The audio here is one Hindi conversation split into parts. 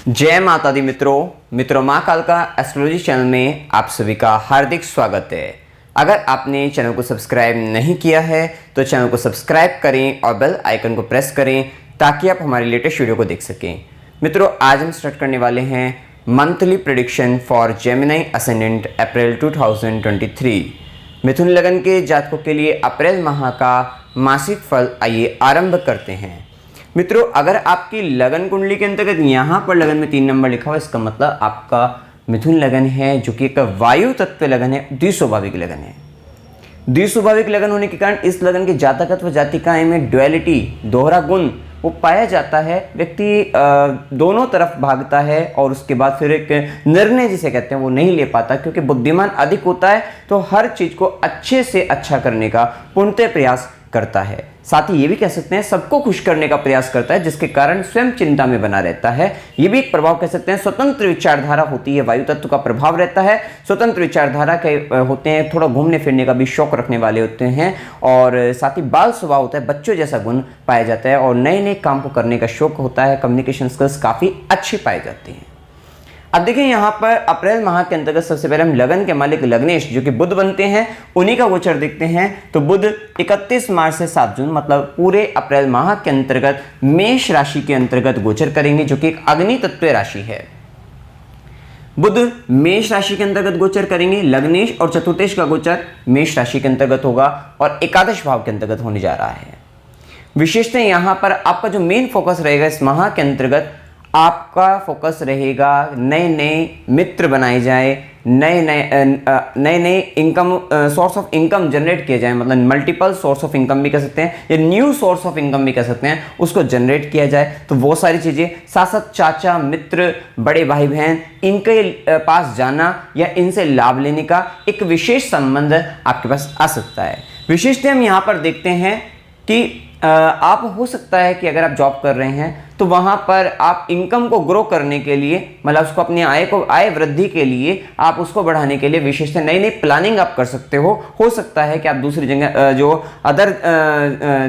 जय माता दी मित्रों माँ कालका एस्ट्रोलॉजी चैनल में आप सभी का हार्दिक स्वागत है। अगर आपने चैनल को सब्सक्राइब नहीं किया है तो चैनल को सब्सक्राइब करें और बेल आइकन को प्रेस करें ताकि आप हमारी लेटेस्ट वीडियो को देख सकें। मित्रों, आज हम स्टार्ट करने वाले हैं monthly prediction for Gemini ascendant April 2023। मिथुन लगन के जातकों के लिए अप्रैल माह का मासिक फल आइए आरंभ करते हैं। मित्रों, अगर आपकी लगन कुंडली के अंतर्गत यहाँ पर लगन में 3 नंबर लिखा हुआ, इसका मतलब आपका मिथुन लगन है जो कि एक वायु तत्व लगन है, द्विस्वाभाविक लगन है। द्विस्वाभाविक लगन होने के कारण इस लगन के जातकत्व व जातिकाएं में डुअलिटी, दोहरा गुण वो पाया जाता है। व्यक्ति दोनों तरफ भागता है और उसके बाद फिर एक निर्णय जिसे कहते हैं वो नहीं ले पाता, क्योंकि बुद्धिमान अधिक होता है तो हर चीज को अच्छे से अच्छा करने का पूर्णतः प्रयास करता है। साथ ही ये भी कह सकते हैं सबको खुश करने का प्रयास करता है, जिसके कारण स्वयं चिंता में बना रहता है। ये भी एक प्रभाव कह सकते हैं। स्वतंत्र विचारधारा होती है, वायु तत्व का प्रभाव रहता है। स्वतंत्र विचारधारा के होते हैं, थोड़ा घूमने फिरने का भी शौक रखने वाले होते हैं और साथ ही बाल स्वभाव होता है, बच्चों जैसा गुण पाया जाता है और नए नए काम को करने का शौक होता है। कम्युनिकेशन स्किल्स काफी अच्छी पाई जाती हैं। अब देखिए यहाँ पर अप्रैल माह के अंतर्गत सबसे पहले हम लगन के मालिक लग्नेश जो कि बुध बनते हैं उन्हीं का गोचर देखते हैं। तो बुध 31 मार्च से 7 जून मतलब पूरे अप्रैल माह के अंतर्गत मेष राशि के अंतर्गत गोचर करेंगे, जो कि एक अग्नि तत्व राशि है। बुध मेष राशि के अंतर्गत गोचर करेंगे। लग्नेश और चतुर्थेश का गोचर मेष राशि के अंतर्गत होगा और एकादश भाव के अंतर्गत होने जा रहा है। विशेषतः यहाँ पर आपका जो मेन फोकस रहेगा इस माह के अंतर्गत, आपका फोकस रहेगा नए नए मित्र बनाए जाए, नए income source of income generate किए जाए, मतलब मल्टीपल सोर्स ऑफ इनकम भी कह सकते हैं या न्यू सोर्स ऑफ इनकम भी कह सकते हैं, उसको जनरेट किया जाए। तो वो सारी चीजें, साथ साथ चाचा मित्र, बड़े भाई बहन, इनके पास जाना या इनसे लाभ लेने का एक विशेष संबंध आपके पास आ सकता है। विशेषतः हम यहाँ पर देखते हैं कि आप हो सकता है कि अगर आप जॉब कर रहे हैं तो वहां पर आप इनकम को ग्रो करने के लिए, मतलब उसको अपनी आय वृद्धि के लिए, आप उसको बढ़ाने के लिए विशेषतः नई नई प्लानिंग आप कर सकते हो सकता है कि आप दूसरी जगह जो अदर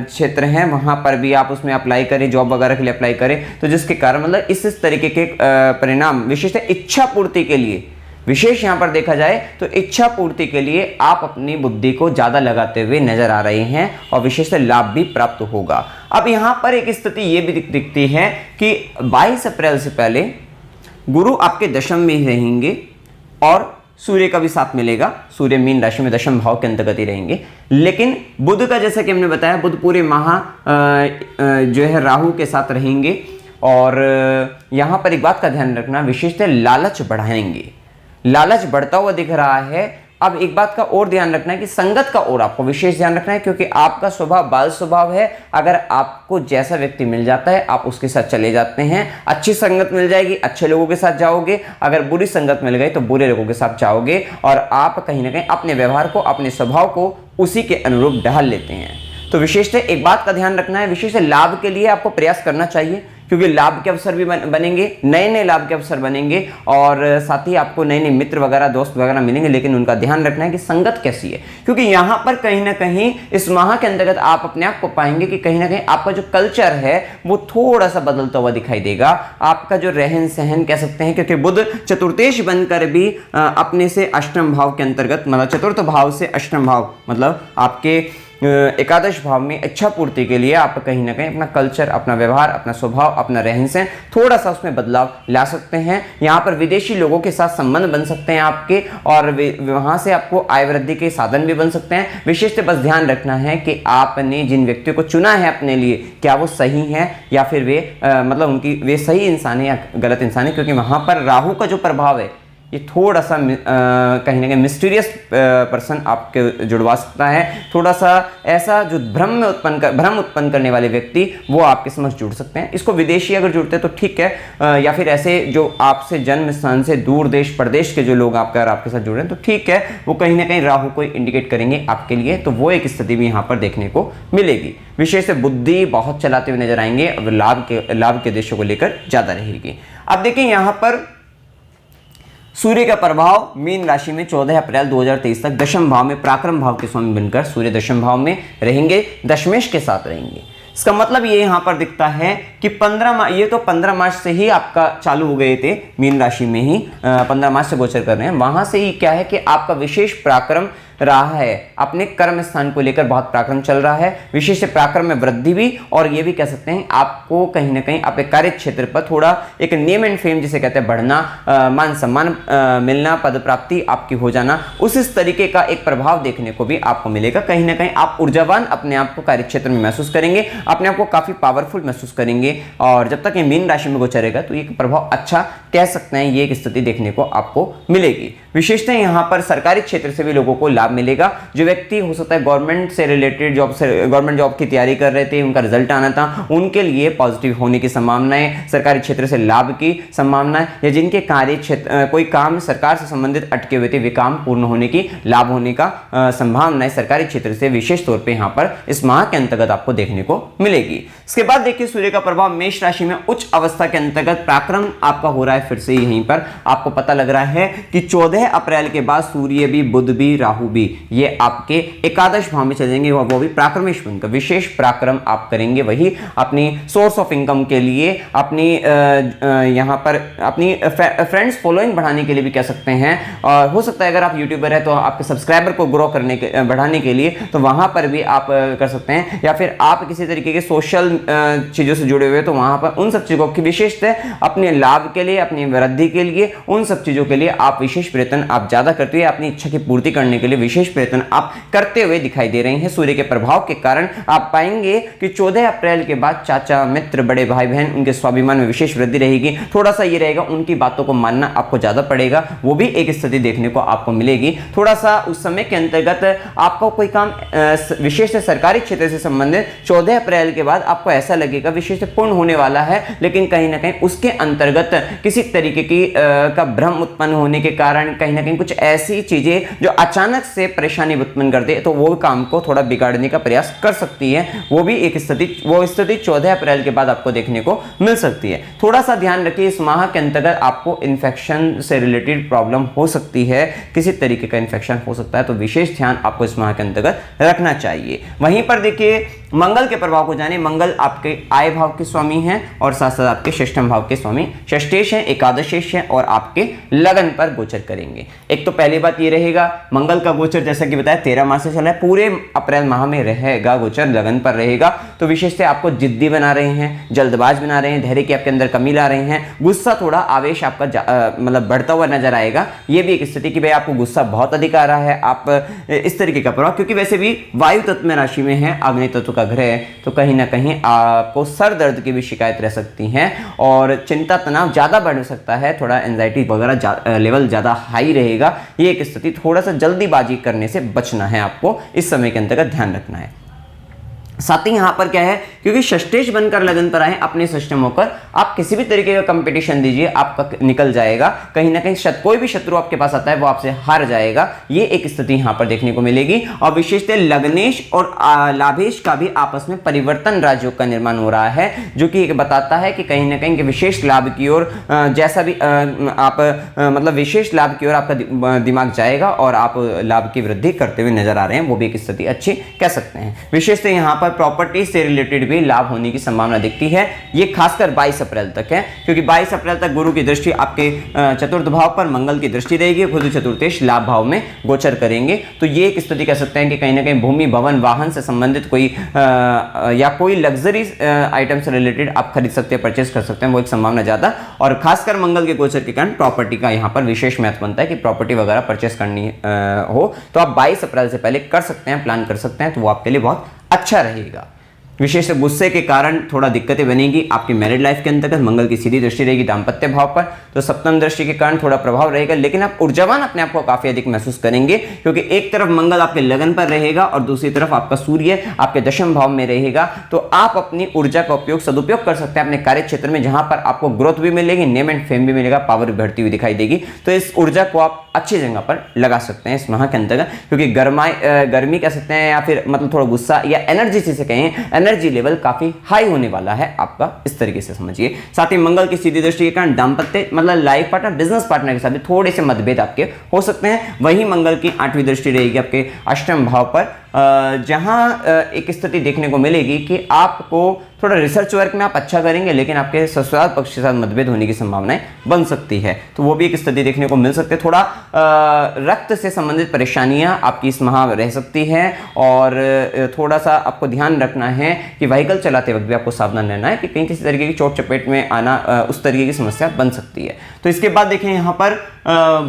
क्षेत्र हैं वहां पर भी आप उसमें अप्लाई करें, जॉब वगैरह के लिए अप्लाई करें, तो जिसके कारण मतलब इस तरीके के परिणाम विशेषतः इच्छा पूर्ति के लिए, विशेष यहां पर देखा जाए तो इच्छा पूर्ति के लिए आप अपनी बुद्धि को ज्यादा लगाते हुए नजर आ रहे हैं और विशेष लाभ भी प्राप्त होगा। अब यहां पर एक स्थिति यह भी दिखती है कि 22 अप्रैल से पहले गुरु आपके दशम में ही रहेंगे और सूर्य का भी साथ मिलेगा। सूर्य मीन राशि में दशम भाव के अंतर्गत ही रहेंगे, लेकिन बुध का जैसा कि हमने बताया, बुध पूरे माह जो है राहु के साथ रहेंगे और यहां पर एक बात का ध्यान रखना, विशेषतः लालच बढ़ाएंगे। लालच बढ़ता हुआ दिख रहा है। अब एक बात का और ध्यान रखना है कि संगत का और आपको विशेष ध्यान रखना है, क्योंकि आपका स्वभाव बाल स्वभाव है। अगर आपको जैसा व्यक्ति मिल जाता है आप उसके साथ चले जाते हैं। अच्छी संगत मिल जाएगी, अच्छे लोगों के साथ जाओगे। अगर बुरी संगत मिल गई तो बुरे लोगों के साथ जाओगे और आप कहीं ना कहीं अपने व्यवहार को, अपने स्वभाव को उसी के अनुरूप ढाल लेते हैं। तो विशेषतः एक बात का ध्यान रखना है, विशेषतः लाभ के लिए आपको प्रयास करना चाहिए, क्योंकि लाभ के अवसर भी बनेंगे, नए नए लाभ के अवसर बनेंगे और साथ ही आपको नए नए मित्र वगैरह, दोस्त वगैरह मिलेंगे। लेकिन उनका ध्यान रखना है कि संगत कैसी है, क्योंकि यहां पर कहीं ना कहीं इस माह के अंतर्गत आप अपने आप को पाएंगे कि कहीं ना कहीं आपका जो कल्चर है वो थोड़ा सा बदलता हुआ दिखाई देगा। आपका जो रहन सहन कह सकते हैं, क्योंकि बुध चतुर्थेश बनकर भी अपने से अष्टम भाव के अंतर्गत, मतलब चतुर्थ भाव से अष्टम भाव, मतलब आपके एकादश भाव में इच्छा पूर्ति के लिए आप कहीं ना कहीं अपना कल्चर, अपना व्यवहार, अपना स्वभाव, अपना रहन सहन थोड़ा सा उसमें बदलाव ला सकते हैं। यहाँ पर विदेशी लोगों के साथ संबंध बन सकते हैं आपके और वहां से आपको आय वृद्धि के साधन भी बन सकते हैं। विशेषतः बस ध्यान रखना है कि आपने जिन व्यक्तियों को चुना है अपने लिए, क्या वो सही है या फिर मतलब वे सही इंसान है या गलत इंसान है, क्योंकि वहां पर राहु का जो प्रभाव है ये थोड़ा सा कहीं ना कहीं मिस्टीरियस पर्सन आपके जुड़वा सकता है। थोड़ा सा ऐसा जो भ्रम उत्पन्न करने वाले व्यक्ति वो आपके समझ जुड़ सकते हैं। इसको विदेशी अगर जुड़ते हैं तो ठीक है, या फिर ऐसे जो आपसे जन्म स्थान से दूर देश प्रदेश के जो लोग आपके साथ जुड़ रहे हैं तो ठीक है, वो कहीं ना कहीं राहु को इंडिकेट करेंगे आपके लिए। तो वो एक स्थिति भी यहाँ पर देखने को मिलेगी। विशेष बुद्धि बहुत चलाते हुए नजर आएंगे, अब लाभ के देशों को लेकर ज्यादा रहेगी। अब देखिए यहाँ पर सूर्य का प्रभाव मीन राशि में 14 अप्रैल 2023 तक दशम भाव में पराक्रम भाव के स्वामी बनकर सूर्य दशम भाव में रहेंगे, दशमेश के साथ रहेंगे। इसका मतलब ये यहाँ पर दिखता है कि 15 ये तो 15 मार्च से ही आपका चालू हो गए थे, मीन राशि में ही 15 मार्च से गोचर कर रहे हैं, वहां से ही क्या है कि आपका विशेष पराक्रम रहा है, अपने कर्म स्थान को लेकर बहुत पराक्रम चल रहा है, विशेष पराक्रम में वृद्धि भी, और ये भी कह सकते हैं आपको कहीं ना कहीं अपने कार्य क्षेत्र पर थोड़ा एक नेम एंड फेम जिसे कहते हैं बढ़ना, मान सम्मान मिलना, पद प्राप्ति आपकी हो जाना, उस तरीके का एक प्रभाव देखने को भी आपको मिलेगा। कहीं ना कहीं आप ऊर्जावान अपने आप को कार्य क्षेत्र में महसूस करेंगे, अपने आप को काफी पावरफुल महसूस करेंगे, और जब तक ये मीन राशि में गोचरेगा तो ये प्रभाव अच्छा कह सकते हैं, ये एक स्थिति देखने को आपको मिलेगी। विशेषतः यहाँ पर सरकारी क्षेत्र से भी लोगों को लाभ मिलेगा। जो व्यक्ति हो सकता है गवर्नमेंट से रिलेटेड जॉब से गवर्नमेंट जॉब की तैयारी कर रहे थे, उनका रिजल्ट आना था, उनके लिए पॉजिटिव होने की संभावनाएं, सरकारी क्षेत्र से लाभ की संभावनाएं, या जिनके कार्य क्षेत्र कोई काम सरकार से संबंधित अटके हुए थे वे काम पूर्ण होने की, लाभ होने का संभावनाएं सरकारी क्षेत्र से विशेष तौर पर यहाँ पर इस माह के अंतर्गत आपको देखने को मिलेगी। इसके बाद देखिए सूर्य का प्रभाव मेष राशि में उच्च अवस्था के अंतर्गत पराक्रम आपका हो रहा है। फिर से यहीं पर आपको पता लग रहा है कि 14 अप्रैल के बाद सूर्य भी, बुध भी, राहु भी ये आपके एकादश भाव में चले जाएंगे, वो भी पराक्रमेश बनकर विशेष पराक्रम आप करेंगे। वही अपनी सोर्स ऑफ इनकम के लिए, अपनी यहाँ पर अपनी फ्रेंड्स फॉलोइंग बढ़ाने के लिए भी कह सकते हैं, और हो सकता है अगर आप यूट्यूबर है तो आपके सब्सक्राइबर को ग्रो करने के बढ़ाने के लिए तो वहां पर भी आप कर सकते हैं, या फिर आप किसी तरीके के सोशल चीजों से जुड़े हुए तो वहां पर उन सब चीजों की विशेषतः अपने लाभ के लिए, अपनी वृद्धि के लिए, उन सब चीजों के लिए आप विशेष प्रयत्न आप ज्यादा करते हुए अपनी इच्छा की पूर्ति करने के लिए विशेष प्रयत्न आप करते हुए दिखाई दे रहे हैं। सूर्य के प्रभाव के कारण आप पाएंगे कि 14 अप्रैल के बाद चाचा, मित्र, बड़े भाई बहन, उनके स्वाभिमान में विशेष वृद्धि रहेगी। थोड़ा सा ये रहेगा उनकी बातों को मानना आपको ज्यादा पड़ेगा, वो भी एक स्थिति देखने को आपको मिलेगी। थोड़ा सा उस समय के अंतर्गत आपका कोई काम विशेष सरकारी क्षेत्र से संबंधित 14 अप्रैल के बाद आपको ऐसा लगेगा विशेष पूर्ण होने वाला है, लेकिन कहीं ना कहीं उसके अंतर्गत किसी तरीके की का भ्रम उत्पन्न होने के कारण कहीं ना कहीं कुछ ऐसी चीजें जो अचानक से परेशानी उत्पन्न कर दे तो वो काम को थोड़ा बिगाड़ने का प्रयास कर सकती है। वो भी एक स्थिति 14 अप्रैल के बाद आपको देखने को मिल सकती है। थोड़ा सा ध्यान रखिए, इस माह के अंतर्गत आपको इन्फेक्शन से रिलेटेड प्रॉब्लम हो सकती है, किसी तरीके का इन्फेक्शन हो सकता है, तो विशेष ध्यान आपको इस माह के अंतर्गत रखना चाहिए। वहीं पर देखिए मंगल के प्रभाव को जाने। मंगल आपके आय भाव के स्वामी हैं और साथ साथ आपके षष्ठम भाव के स्वामी, षष्ठेश हैं, एकादशेश हैं और आपके लगन पर गोचर करेंगे। एक तो पहली बात ये रहेगा, मंगल का गोचर जैसा कि बताया 13 माह से चला है, पूरे अप्रैल माह में रहेगा गोचर, लगन पर रहेगा। तो विशेषतः आपको जिद्दी बना रहे हैं, जल्दबाज बना रहे हैं, धैर्य की आपके अंदर कमी ला रहे हैं, गुस्सा थोड़ा आवेश आपका मतलब बढ़ता हुआ नजर आएगा। ये भी एक स्थिति कि भाई आपको गुस्सा बहुत अधिक आ रहा है, आप इस तरीके का प्रभाव, क्योंकि वैसे भी वायु तत्व में राशि में है, अग्नि तत्व का ग्रह, तो कहीं ना कहीं आपको सर दर्द की भी शिकायत रह सकती है और चिंता तनाव ज्यादा बढ़ सकता है, थोड़ा एंजाइटी वगैरह लेवल ज्यादा हाई रहेगा। ये एक स्थिति, थोड़ा सा जल्दीबाजी करने से बचना है आपको, इस समय के अंतर्गत ध्यान रखना है। साथ ही यहां पर क्या है, क्योंकि षष्ठेश बनकर लगन पर आए, अपने सिस्टम होकर आप किसी भी तरीके का कंपटीशन दीजिए, आपका निकल जाएगा। कहीं ना कहीं कोई भी शत्रु आपके पास आता है वो आपसे हार जाएगा, ये एक स्थिति यहां पर देखने को मिलेगी। और विशेषतः लग्नेश और लाभेश का भी आपस में परिवर्तन राजयोग का निर्माण हो रहा है, जो कि बताता है कि कहीं ना कहीं विशेष लाभ की ओर, जैसा भी आप मतलब विशेष लाभ की ओर आपका दिमाग जाएगा और आप लाभ की वृद्धि करते हुए नजर आ रहे हैं, वो भी एक स्थिति अच्छी कह सकते हैं। विशेषतः यहां पर प्रॉपर्टी से रिलेटेड भी लाभ होने की संभावना दिखती है। ये खासकर 22 अप्रैल तक है, क्योंकि 22 अप्रैल तक गुरु की दृष्टि आपके चतुर्थ भाव पर, मंगल की दृष्टि रहेगी, खुद चतुर्थेश लाभ भाव में गोचर करेंगे। तो ये एक स्थिति कह सकते हैं कि कहीं ना कहीं भूमि, भवन, वाहन से संबंधित कोई या कोई लग्जरी आइटम से रिलेटेड आप खरीद सकते हैं, परचेस कर सकते हैं, वो एक संभावना ज्यादा। और खासकर मंगल के गोचर के कारण प्रॉपर्टी का यहाँ पर विशेष महत्व बनता है कि प्रॉपर्टी वगैरह परचेस करनी हो तो आप 22 अप्रैल से पहले कर सकते हैं, प्लान कर सकते हैं, तो वो आपके लिए बहुत अच्छा रहेगा। विशेष गुस्से के कारण थोड़ा दिक्कतें बनेगी आपकी मैरिड लाइफ के अंतर्गत। मंगल की सीधी दृष्टि रहेगी दाम्पत्य भाव पर, तो सप्तम दृष्टि के कारण थोड़ा प्रभाव रहेगा, लेकिन आप ऊर्जावान अपने आप को काफी अधिक महसूस करेंगे, क्योंकि एक तरफ मंगल आपके लगन पर रहेगा और दूसरी तरफ आपका सूर्य आपके दशम भाव में रहेगा। तो आप अपनी ऊर्जा का उपयोग, सदुपयोग कर सकते हैं अपने कार्य क्षेत्र में, जहां पर आपको ग्रोथ भी मिलेगी, नेम एंड फेम भी मिलेगा, पावर भी बढ़ती हुई दिखाई देगी। तो इस ऊर्जा को आप अच्छी जगह पर लगा सकते हैं इस माह के अंतर्गत, क्योंकि गर्मी कह सकते हैं या फिर मतलब थोड़ा गुस्सा या एनर्जी जिसे कहें, एनर्जी लेवल काफी हाई होने वाला है आपका, इस तरीके से समझिए। साथ ही मंगल की सीधी दृष्टि के कारण दाम्पत्य मतलब लाइफ पार्टनर, बिजनेस पार्टनर के साथ भी थोड़े से मतभेद आपके हो सकते हैं। वही मंगल की 8वीं दृष्टि रहेगी आपके अष्टम भाव पर जहां एक स्थिति देखने को मिलेगी कि आपको थोड़ा रिसर्च वर्क में आप अच्छा करेंगे, लेकिन आपके ससुराल पक्ष के साथ मतभेद होने की संभावनाएं बन सकती है, तो वो भी एक स्थिति देखने को मिल सकती है। थोड़ा रक्त से संबंधित परेशानियां आपकी इस माह रह सकती हैं, और थोड़ा सा आपको ध्यान रखना है कि व्हीकल चलाते वक्त भी आपको सावधान रहना है कि कहीं किसी तरीके की चोट चपेट में आना उस तरीके की समस्या बन सकती है। तो इसके बाद देखें यहाँ पर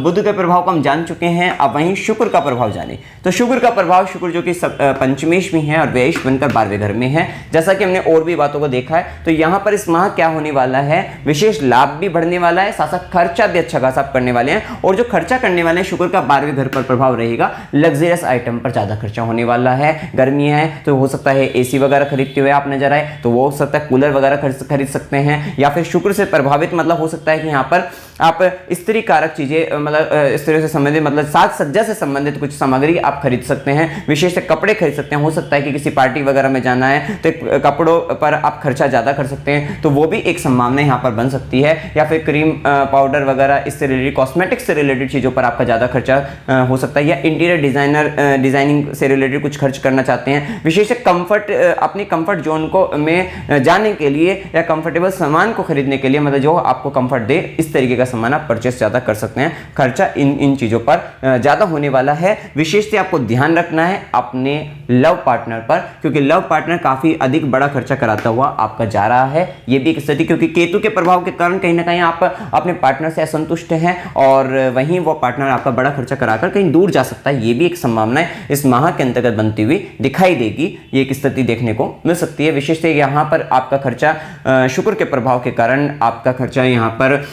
बुध के प्रभाव को हम जान चुके हैं, अब वहीं शुक्र का प्रभाव जाने। तो शुक्र का प्रभाव, शुक्र जो कि पंचमेश में है और व्ययेश बनकर 12वें घर में है, जैसा कि हमने और भी बातों को देखा है। तो यहां पर इस माह क्या होने वाला है, विशेष लाभ भी बढ़ने वाला है, साथ साथ खर्चा भी अच्छा खासा करने वाले हैं, और जो खर्चा करने वाले हैं शुक्र का 12वें घर पर प्रभाव रहेगा, लग्जरियस आइटम पर ज्यादा खर्चा होने वाला है। गर्मी है तो हो सकता है एसी वगैरह खरीदते हुए आप नजर आए, तो वो हो सकता है कूलर वगैरह खरीद सकते हैं, या फिर शुक्र से प्रभावित मतलब हो सकता है कि यहाँ पर आप स्त्री कारक चीजें मतलब स्त्री से संबंधित मतलब साज सज्जा से संबंधित कुछ सामग्री आप खरीद सकते हैं, विशेष कपड़े खरीद सकते हैं। हो सकता है कि किसी पार्टी वगैरह में जाना है तो कपड़ों पर आप खर्चा ज्यादा कर सकते हैं, तो वो भी एक संभावना यहाँ पर बन सकती है। या फिर क्रीम पाउडर वगैरह इससे रिलेटेड कॉस्मेटिक्स से रिलेटेड चीजों पर आपका ज्यादा खर्चा हो सकता है, या इंटीरियर डिजाइनिंग से रिलेटेड कुछ खर्च करना चाहते हैं, विशेष कंफर्ट अपनी कंफर्ट जोन को में जाने के लिए या कंफर्टेबल सामान को खरीदने के लिए, मतलब जो आपको कंफर्ट दे इस तरीके का सामान आप परचेस ज्यादा कर सकते हैं। खर्चा इन चीजों पर ज्यादा होने वाला है। विशेष से आपको ध्यान रखना है अपने लव पार्टनर पर, क्योंकि लव पार्टनर काफी अधिक बड़ा खर्चा कराता हुआ आपका जा रहा है। ये भी एक स्थिति, क्योंकि केतु के प्रभाव के कारण कहीं ना कहीं आप अपने पार्टनर से असंतुष्ट हैं, और वहीं वो पार्टनर आपका बड़ा खर्चा कराकर कहीं दूर जा सकता है। ये भी एक संभावना इस माह के अंतर्गत बनती हुई दिखाई देगी, ये एक स्थिति देखने को मिल सकती है। विशेष से यहाँ पर आपका खर्चा शुक्र के प्रभाव के कारण आपका खर्चा यहाँ पर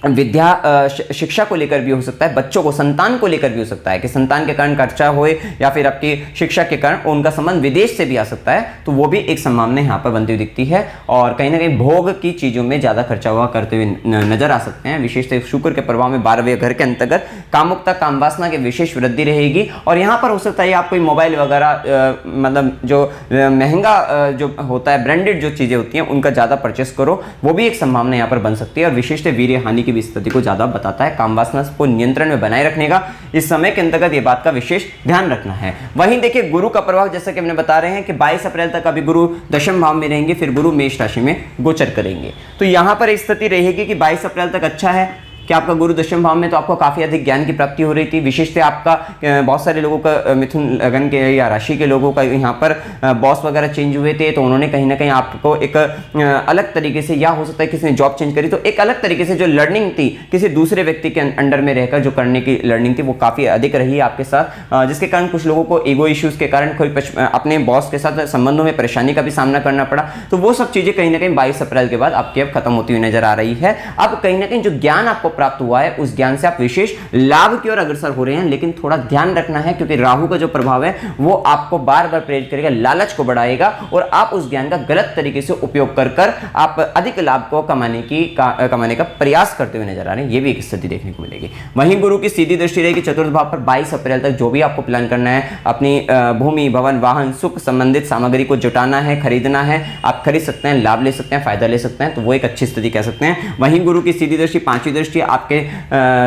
विद्या शिक्षा को लेकर भी हो सकता है, बच्चों को संतान को लेकर भी हो सकता है कि संतान के कारण खर्चा होए, या फिर आपकी शिक्षा के कारण उनका संबंध विदेश से भी आ सकता है, तो वो भी एक संभावना यहाँ पर बनती हुई दिखती है। और कहीं ना कहीं भोग की चीज़ों में ज़्यादा खर्चा हुआ करते हुए नजर आ सकते हैं। विशेषतः शुक्र के प्रभाव में 12वें घर के अंतर्गत कामुकता काम वासना की विशेष वृद्धि रहेगी, और यहाँ पर हो सकता है आप कोई मोबाइल वगैरह मतलब जो महंगा जो होता है ब्रांडेड जो चीज़ें होती हैं उनका ज़्यादा परचेस करो, वो भी एक संभावना यहाँ पर बन सकती है। और विशेषतः वीर्य हानि भी स्थिति को ज्यादा बताता है। काम वासना को नियंत्रण में बनाए रखने का इस समय के अंतर्गत ये बात का विशेष ध्यान रखना है। वहीं देखिए गुरु का प्रभाव, जैसा कि हमने बता रहे हैं कि 22 अप्रैल तक अभी गुरु दशम भाव में रहेंगे, फिर गुरु मेष राशि में गोचर करेंगे। तो यहां पर एक स्थिति रहेगी कि 22 अप्रैल तक अच्छा है कि आपका गुरु दशम भाव में, तो आपको काफी अधिक ज्ञान की प्राप्ति हो रही थी। विशेषतः आपका बहुत सारे लोगों का मिथुन लगन के या राशि के लोगों का यहाँ पर बॉस वगैरह चेंज हुए थे, तो उन्होंने कहीं ना कहीं आपको एक अलग तरीके से, या हो सकता है किसी ने जॉब चेंज करी तो एक अलग तरीके से जो लर्निंग थी किसी दूसरे व्यक्ति के अंडर में रहकर जो करने की लर्निंग थी वो काफी अधिक रही है आपके साथ, जिसके कारण कुछ लोगों को ईगो इश्यूज के कारण कोई अपने बॉस के साथ संबंधों में परेशानी का भी सामना करना पड़ा। तो वो सब चीजें कहीं ना कहीं 22 अप्रैल के बाद आपकी अब खत्म होती हुई नजर आ रही है। अब कहीं ना कहीं जो ज्ञान आपको प्राप्त हुआ है उस ज्ञान से आप विशेष लाभ की ओर अग्रसर हो रहे हैं, लेकिन थोड़ा ध्यान रखना है क्योंकि राहु का जो प्रभाव है वो आपको बार बार प्रेरित करेगा, लालच को बढ़ाएगा, और आप उस ज्ञान का गलत तरीके से उपयोग कर आप अधिक लाभ को कमाने का प्रयास करते हुए नजर आ रहे हैं। ये भी एक स्थिति देखने को मिलेगी। वहीं गुरु की सीधी दृष्टि रहेगी चतुर्थ भाव पर। 22 अप्रैल तक जो भी आपको प्लान करना है, अपनी भूमि भवन वाहन सुख संबंधित सामग्री को जुटाना है, खरीदना है, आप खरीद सकते हैं, लाभ ले सकते हैं, फायदा ले सकते हैं, तो वो एक अच्छी स्थिति कह सकते हैं। वहीं गुरु की सीधी दृष्टि पांचवी दृष्टि आपके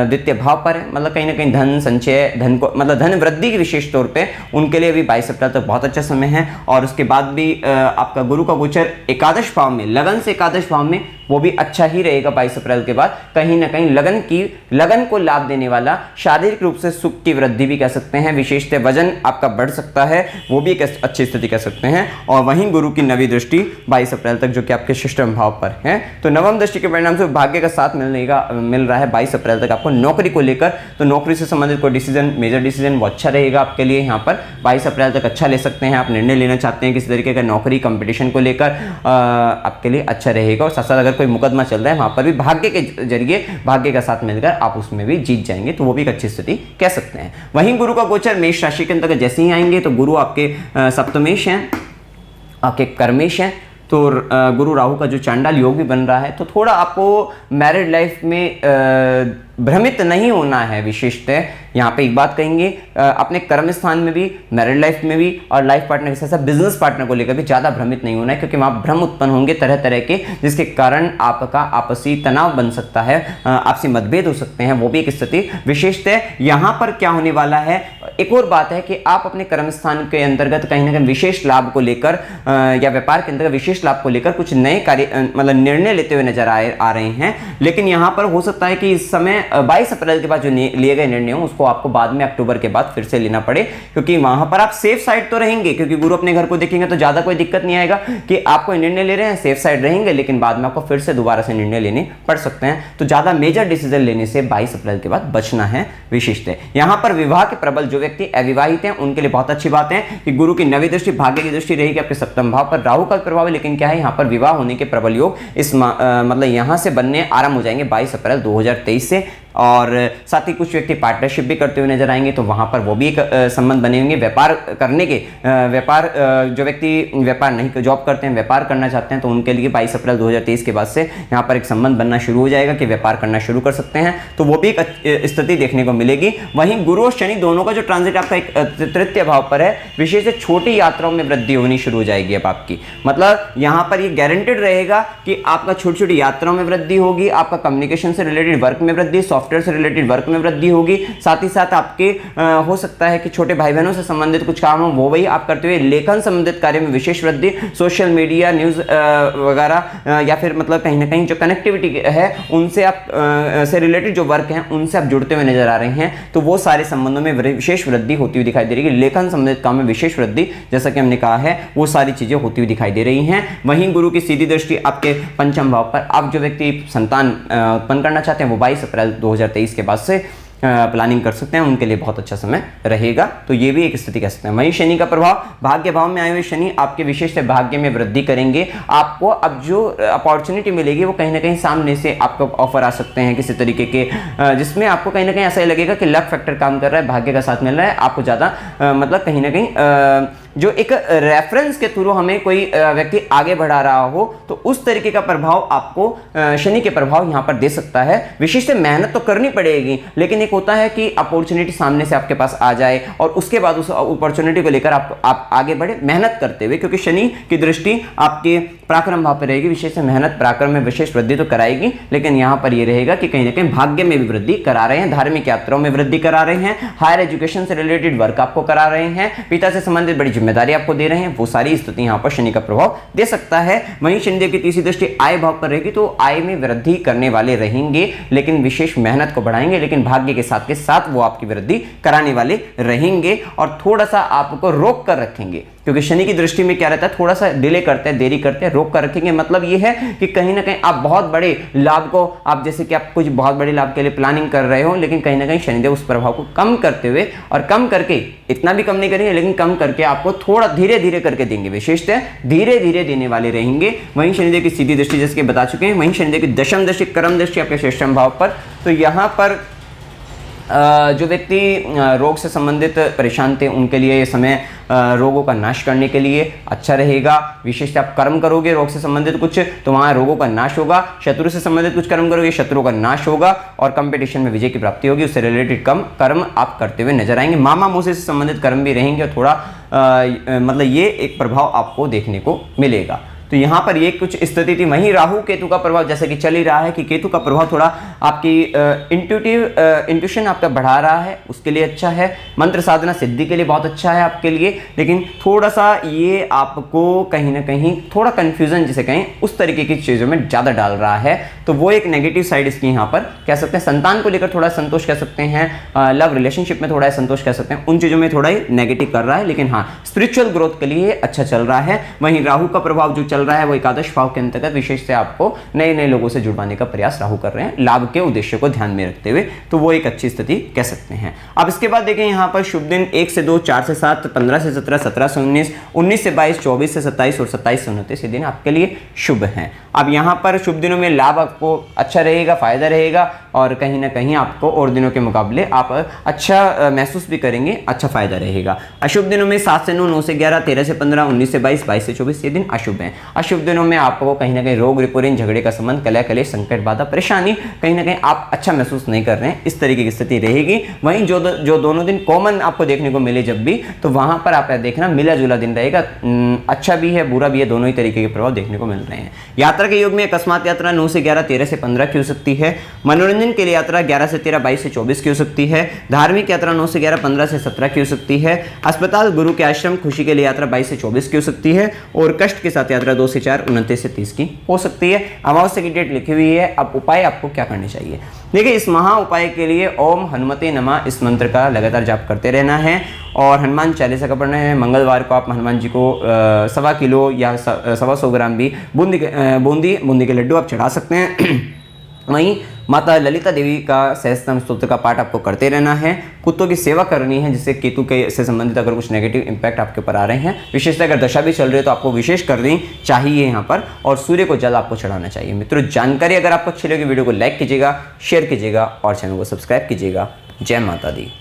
द्वितीय भाव पर है, मतलब कहीं ना कहीं धन संचय, धन को मतलब धन वृद्धि की विशेष तौर पे उनके लिए भी 22 अप्रैल तक बहुत अच्छा समय है। और उसके बाद भी आपका गुरु का गोचर एकादश भाव में, लगन से एकादश भाव में, वो भी अच्छा ही रहेगा 22 अप्रैल के बाद। कहीं ना कहीं लगन को लाभ देने वाला, शारीरिक रूप से सुख की वृद्धि भी कह सकते हैं, विशेषतः वजन आपका बढ़ सकता है, वो भी एक अच्छी स्थिति कह सकते हैं। और वहीं गुरु की नवी दृष्टि 22 अप्रैल तक जो कि आपके षष्ठम भाव पर है, तो नवम दृष्टि के परिणाम से भाग्य का साथ मिल रहा है 22 अप्रैल तक आपको नौकरी को लेकर। तो नौकरी से संबंधित कोई डिसीजन, मेजर डिसीजन, वो अच्छा रहेगा आपके लिए। यहाँ पर 22 अप्रैल तक अच्छा ले सकते हैं, आप निर्णय लेना चाहते हैं किसी तरीके का नौकरी कंपटीशन को लेकर, आपके लिए अच्छा रहेगा। और साथ साथ अगर कोई मुकदमा चल रहा है वहां पर भी भाग्य के जरिए, भाग्य का साथ मिलकर आप उसमें भी जीत जाएंगे, तो वो भी एक अच्छी स्थिति कह सकते हैं। वहीं गुरु का गोचर मेष राशि के अंतर्गत जैसे ही आएंगे तो गुरु आपके सप्तमेश हैं, आपके कर्मेश हैं, तो गुरु राहु का जो चांडाल योग भी बन रहा है, तो थोड़ा आपको मैरिड लाइफ में भ्रमित नहीं होना है। विशेषतः यहाँ पे एक बात कहेंगे, अपने कर्म स्थान में भी, मैरिड लाइफ में भी, और लाइफ पार्टनर के साथ साथ बिजनेस पार्टनर को लेकर भी ज़्यादा भ्रमित नहीं होना है, क्योंकि वहाँ भ्रम उत्पन्न होंगे तरह तरह के, जिसके कारण आपका आपसी तनाव बन सकता है, आपसी मतभेद हो सकते हैं, वो भी एक स्थिति। विशेषतः यहाँ पर क्या होने वाला है, एक और बात है कि आप अपने कर्म स्थान के अंतर्गत कहीं ना कहीं विशेष लाभ को लेकर या व्यापार के अंतर्गत विशेष लाभ को लेकर कुछ नए कार्य मतलब निर्णय लेते हुए नजर आ रहे हैं। लेकिन यहां पर हो सकता है कि इस समय 22 अप्रैल के बाद जो लिए गए निर्णय हो उसको आपको बाद में अक्टूबर के बाद फिर से लेना पड़े, क्योंकि वहां पर आप सेफ साइड तो रहेंगे, क्योंकि गुरु अपने घर को देखेंगे तो ज्यादा कोई दिक्कत नहीं आएगा कि आप कोई निर्णय ले रहे हैं, सेफ साइड रहेंगे, लेकिन बाद में आपको फिर से दोबारा से निर्णय लेने पड़ सकते हैं। तो ज्यादा मेजर डिसीजन लेने से 22 अप्रैल के बाद बचना है विशिष्ट है। यहां पर विवाह के प्रबल जो व्यक्ति अविवाहित हैं उनके लिए बहुत अच्छी बात है कि गुरु की नवी दृष्टि भाग्य की दृष्टि रहेगी आपके सप्तम भाव पर, राहु का प्रभाव है, लेकिन क्या है यहां पर विवाह होने के प्रबल योग इस मतलब यहां से बनने आरंभ हो जाएंगे 22 अप्रैल 2023 से। और साथ ही कुछ व्यक्ति पार्टनरशिप भी करते हुए नजर आएंगे, तो वहां पर वो भी एक संबंध बने होंगे। व्यापार करने के व्यापार जो व्यक्ति व्यापार नहीं जॉब करते हैं, व्यापार करना चाहते हैं, तो उनके लिए 22 अप्रैल 2023 के बाद से यहाँ पर एक संबंध बनना शुरू हो जाएगा कि व्यापार करना शुरू कर सकते हैं, तो वो भी एक स्थिति देखने को मिलेगी। वहीं गुरु और शनि दोनों का जो ट्रांजिट आपका एक तृतीय भाव पर है, विशेष छोटी यात्राओं में वृद्धि होनी शुरू हो जाएगी अब आपकी, मतलब यहाँ पर ये गारंटेड रहेगा कि आपका छोटी छोटी यात्राओं में वृद्धि होगी, आपका कम्युनिकेशन से रिलेटेड वर्क में वृद्धि, सॉफ्टवेयर से रिलेटेड वर्क में वृद्धि होगी। साथ ही साथ आपके हो सकता है कि छोटे भाई बहनों से संबंधित कुछ काम हो वो वही आप करते हुए, लेखन संबंधित कार्य में विशेष वृद्धि, सोशल मीडिया न्यूज वगैरह या फिर मतलब कहीं ना कहीं जो कनेक्टिविटी है उनसे आप से रिलेटेड जो वर्क है उनसे आप जुड़ते हुए नजर आ रहे हैं, तो वो सारे संबंधों में विशेष वृद्धि होती हुई दिखाई दे रही है। लेखन संबंधित काम में विशेष वृद्धि, जैसा कि हमने कहा है, वो सारी चीजें होती हुई दिखाई दे रही हैं। वहीं गुरु की सीधी दृष्टि आपके पंचम भाव पर, आप जो व्यक्ति संतान उत्पन्न करना चाहते हैं वो 22 अप्रैल 2023 के बाद से प्लानिंग कर सकते हैं, उनके लिए बहुत अच्छा समय रहेगा, तो ये भी एक स्थिति कह सकते हैं। वहीं शनि का प्रभाव, भाग्य भाव में आए हुए शनि आपके विशेष भाग्य में वृद्धि करेंगे। आपको अब जो अपॉर्चुनिटी मिलेगी वो कहीं ना कहीं सामने से आपको ऑफर आ सकते हैं किसी तरीके के, जिसमें आपको कहीं ना कहीं ऐसा ही लगेगा कि लक फैक्टर काम कर रहा है, भाग्य का साथ मिल रहा है, आपको ज़्यादा मतलब कहीं ना कहीं जो एक रेफरेंस के थ्रू हमें कोई व्यक्ति आगे बढ़ा रहा हो, तो उस तरीके का प्रभाव आपको शनि के प्रभाव यहां पर दे सकता है। विशेष मेहनत तो करनी पड़ेगी, लेकिन एक होता है कि अपॉर्चुनिटी सामने से आपके पास आ जाए और उसके बाद उस अपॉर्चुनिटी को लेकर आप आगे बढ़े मेहनत करते हुए, क्योंकि शनि की दृष्टि आपके पराक्रम भाव पर रहेगी। विशेष मेहनत पराक्रम में विशेष वृद्धि तो कराएगी, लेकिन यहां पर यह रहेगा कि कहीं ना कहीं भाग्य में भी वृद्धि करा रहे हैं, धार्मिक यात्राओं में वृद्धि करा रहे हैं, हायर एजुकेशन से रिलेटेड वर्क आपको करा रहे हैं, पिता से संबंधित बड़ी जिम्मेदारी आपको दे रहे हैं, वो सारी स्थिति यहां पर शनि का प्रभाव दे सकता है। वहीं शनिदेव की तीसरी दृष्टि आय भाव पर रहेगी, तो आय में वृद्धि करने वाले रहेंगे, लेकिन विशेष मेहनत को बढ़ाएंगे, लेकिन भाग्य के साथ वो आपकी वृद्धि कराने वाले रहेंगे और थोड़ा सा आपको रोक कर रखेंगे, क्योंकि शनि की दृष्टि में क्या रहता है, थोड़ा सा डिले करते हैं, देरी करते हैं, रोक कर रखेंगे। मतलब ये है कि कहीं ना कहीं आप बहुत बड़े लाभ को, आप जैसे कि आप कुछ बहुत बड़े लाभ के लिए प्लानिंग कर रहे हो, लेकिन कहीं ना कहीं शनिदेव उस प्रभाव को कम करते हुए, और कम करके इतना भी कम नहीं करेंगे, लेकिन कम करके आपको थोड़ा धीरे धीरे करके देंगे, विशेषतः धीरे धीरे देने वाले रहेंगे। वहीं शनिदेव की सीधी दृष्टि जैसे कि बता चुके हैं, वहीं शनिदेव की दशम दृष्टि कर्म दृष्टि आपके षष्ठम भाव पर, तो यहाँ पर जो व्यक्ति रोग से संबंधित परेशान थे उनके लिए ये समय रोगों का नाश करने के लिए अच्छा रहेगा। विशेषतः आप कर्म करोगे रोग से संबंधित कुछ, तो वहाँ रोगों का नाश होगा। शत्रु से संबंधित कुछ कर्म करोगे, शत्रुओं का नाश होगा और कंपटीशन में विजय की प्राप्ति होगी। उससे रिलेटेड कम कर्म आप करते हुए नजर आएंगे। मामा मौसी से संबंधित कर्म भी रहेंगे और थोड़ा मतलब ये एक प्रभाव आपको देखने को मिलेगा। तो यहाँ पर ये कुछ स्थिति थी। वहीं राहु केतु का प्रभाव जैसे कि चल ही रहा है कि केतु का प्रभाव थोड़ा आपकी इंट्यूशन आपका बढ़ा रहा है, उसके लिए अच्छा है। मंत्र साधना सिद्धि के लिए बहुत अच्छा है आपके लिए, लेकिन थोड़ा सा ये आपको कहीं ना कहीं थोड़ा कन्फ्यूजन जिसे कहें उस तरीके की चीज़ों में ज़्यादा डाल रहा है, तो वो एक नेगेटिव साइड इसकी यहाँ पर कह सकते हैं। संतान को लेकर थोड़ा संतोष कह सकते हैं, लव रिलेशनशिप में थोड़ा संतोष कह सकते हैं, उन चीज़ों में थोड़ा ही नेगेटिव कर रहा है, लेकिन हाँ स्पिरिचुअल ग्रोथ के लिए अच्छा चल रहा है। वहीं राहु का प्रभाव जो चल रहा है वो एकादश भाव के अंतर्गत विशेष से आपको नए नए लोगों से जुड़वाने का प्रयास राहु कर रहे हैं, लाभ के उद्देश्य को ध्यान में रखते हुए, तो वो एक अच्छी स्थिति कह सकते हैं। अब इसके बाद देखें यहाँ पर शुभ दिन 1 से 2, 4 से 7, 15 से 17, 17 से 19, 19 से 22, 24 से 27 और 27 से 29 ये दिन आपके लिए शुभ हैं। अब यहाँ पर शुभ दिनों में लाभ आपको अच्छा रहेगा, फायदा रहेगा और कहीं ना कहीं आपको और दिनों के मुकाबले आप अच्छा महसूस भी करेंगे, अच्छा फायदा रहेगा। अशुभ दिनों में 7 से 9, 9 से 11, 13 से 15, 19 से 22, 22 से 24 ये दिन अशुभ हैं। अशुभ दिनों में आपको कहीं ना कहीं रोग रिपुरीन, झगड़े का संबंध, कलह कलेश, संकट, बाधा, परेशानी, कहीं ना कहीं आप अच्छा महसूस नहीं कर रहे हैं, इस तरीके की स्थिति रहेगी। वहीं जो दोनों दिन कॉमन आपको देखने को मिले जब भी, तो वहां पर आप देखना मिला जुला दिन रहेगा। अच्छा भी है बुरा भी है, दोनों ही तरीके के प्रभाव देखने को मिल रहे हैं। यात्रा के योग में अकस्मात यात्रा 9 से 11, 13 से 15 की हो सकती है। मनोरंजन के लिए यात्रा 11 से 13, 22 से 24 की हो सकती है। धार्मिक यात्रा 9 से 11, 15 से 17 की हो सकती है। अस्पताल, गुरु के आश्रम, खुशी के लिए यात्रा 22 से 24 की हो सकती है। और कष्ट के साथ यात्रा 2 से 4, 29 से 30 की हो सकती है। अमावस्या की डेट लिखी हुई है। अब उपाय आपको क्या करने चाहिए, देखिए इस महा उपाय के लिए ओम हनुमते नमः इस मंत्र का लगातार जाप करते रहना है और हनुमान चालीसा का पढ़ना है। मंगलवार को आप हनुमान जी को 1.25 किलो या 125 ग्राम भी बूंदी के लड्डू आप चढ़ा सकते हैं। वहीं माता ललिता देवी का सहस्त्रनाम स्तोत्र का पाठ आपको करते रहना है। कुत्तों की सेवा करनी है, जिससे केतु के से संबंधित अगर कुछ नेगेटिव इंपैक्ट आपके ऊपर आ रहे हैं, विशेषतः अगर दशा भी चल रही है तो आपको विशेष करनी चाहिए यहाँ पर। और सूर्य को जल आपको चढ़ाना चाहिए। मित्रों, जानकारी अगर आपको अच्छी लगी वीडियो को लाइक कीजिएगा, शेयर कीजिएगा और चैनल को सब्सक्राइब कीजिएगा। जय माता दी।